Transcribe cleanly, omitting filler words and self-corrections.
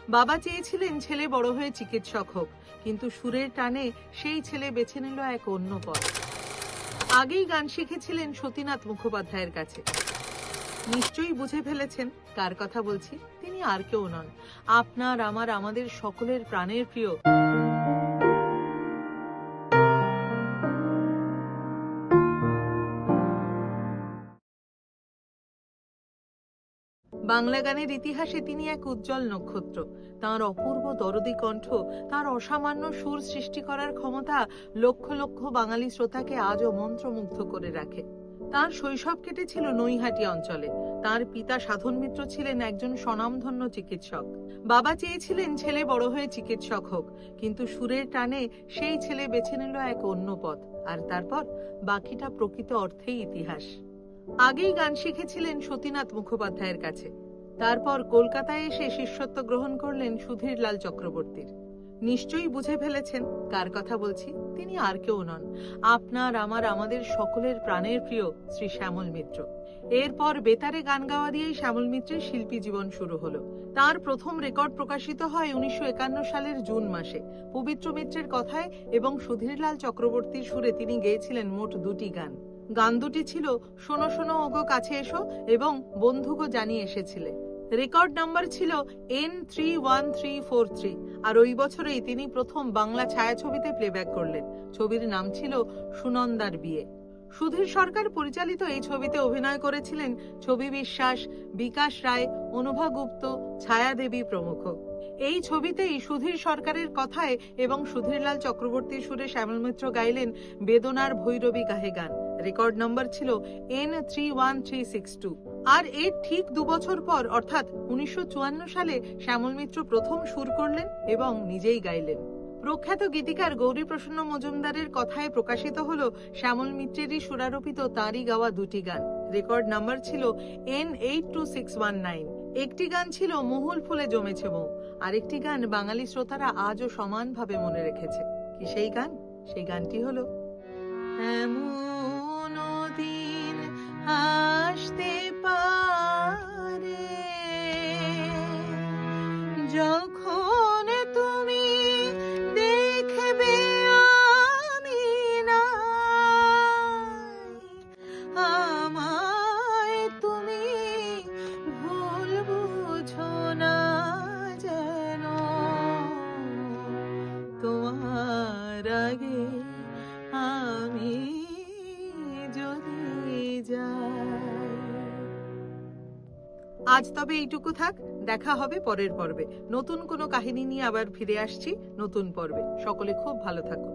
বাবা চেয়েছিলেন ছেলে বড় হয়ে চিকিৎসক হোক, কিন্তু সুরের টানে সেই ছেলে বেছে নিল এক অন্য পথ। আগেই গান শিখেছিলেন সতীনাথ মুখোপাধ্যায়ের কাছে। নিশ্চয়ই বুঝে ফেলেছেন কার কথা বলছি। তিনি আর কেউ নন, আপনার আমার আমাদের সকলের প্রাণের প্রিয় বাংলা গানের ইতিহাসে তিনি এক উজ্জ্বল নক্ষত্র। তাঁর অপূর্ব দরদী কণ্ঠ, তাঁর অসামান্য সুর সৃষ্টি করার ক্ষমতা লক্ষ লক্ষ বাঙালি শ্রোতাকে আজও মন্ত্রমুগ্ধ করে রাখে। তাঁর শৈশব কেটেছিল নৈহাটি অঞ্চলে। তাঁর পিতা সাধন মিত্র ছিলেন একজন স্বনামধন্য চিকিৎসক। বাবা চেয়েছিলেন ছেলে বড় হয়ে চিকিৎসক হোক, কিন্তু সুরের টানে সেই ছেলে বেছে নিল এক অন্য পথ। আর তারপর বাকিটা প্রকৃত অর্থেই ইতিহাস। আগেই গান শিখেছিলেন সতীনাথ মুখোপাধ্যায়ের কাছে, তারপর কলকাতায় এসে শিষ্যত্ব গ্রহণ করলেন সুধীরলাল চক্রবর্তীর। নিশ্চয়ই বুঝে ফেলেছেন কার কথা বলছি। তিনি আর কেউ নন, আপনার আমার আমাদের সকলের প্রাণের প্রিয় শ্রী শ্যামল মিত্র। এরপর বেতারে গান গাওয়া দিয়েই শ্যামল মিত্রের শিল্পী জীবন শুরু হলো। তার প্রথম রেকর্ড প্রকাশিত হয় 1951 সালের জুন মাসে। পবিত্র মিত্রের কথায় এবং সুধীরলাল চক্রবর্তীর সুরে তিনি গেয়েছিলেন মোট 2টি গান। গান দুটি ছিল শোনো শোনো ওগো কাছে এসো এবং বন্ধুগো জানিয়ে এসেছিলে। রেকর্ড নাম্বার ছিল N31343, আর ওই বছরেই তিনি প্রথম বাংলা ছায়াছবিতে প্লেব্যাক করলেন। ছবির নাম ছিল সুনন্দার বিয়ে। সুধীর সরকার পরিচালিত এই ছবিতে অভিনয় করেছিলেন ছবি বিশ্বাস, বিকাশ রায়, অনুভা গুপ্ত, ছায়া দেবী প্রমুখ। এই ছবিতেই সুধীর সরকারের কথায় এবং সুধীরলাল চক্রবর্তীর সুরে শ্যামল মিত্র গাইলেন বেদনার ভৈরবী গাহে গান। রেকর্ড নম্বর ছিল N31362। আর এর ঠিক 2 বছর পর অর্থাৎ 1954 সালে শ্যামল মিত্র প্রথম সুর করলেন এবং নিজেই গাইলেন। প্রখ্যাত গীতিকার গৌরী প্রসন্ন মজুমদারের কথায় প্রকাশিত হলো শ্যামল মিত্রেরই সুরারোপিত তাঁরই গাওয়া 2টি গান। রেকর্ড নাম্বার ছিল N82619। একটি গান ছিল মহুল ফুলে জমেছে মৌ, আরেকটি গান বাঙালি শ্রোতারা আজও সমানভাবে মনে রেখেছে। কি সেই গান? সেই গানটি হলো এমন দিন আসতে পারে যখন তুমি দেখবে আমি নাই, আমায় তুমি ভুল বুঝো না যেন, তোমার আগে আমি যদি যাই। আজ তবে এইটুকু থাক, দেখা হবে পরের পর্বে। নতুন কোনো কাহিনী নিয়ে আবার ফিরে আসছি নতুন পর্বে। সকলে খুব ভালো থাকো।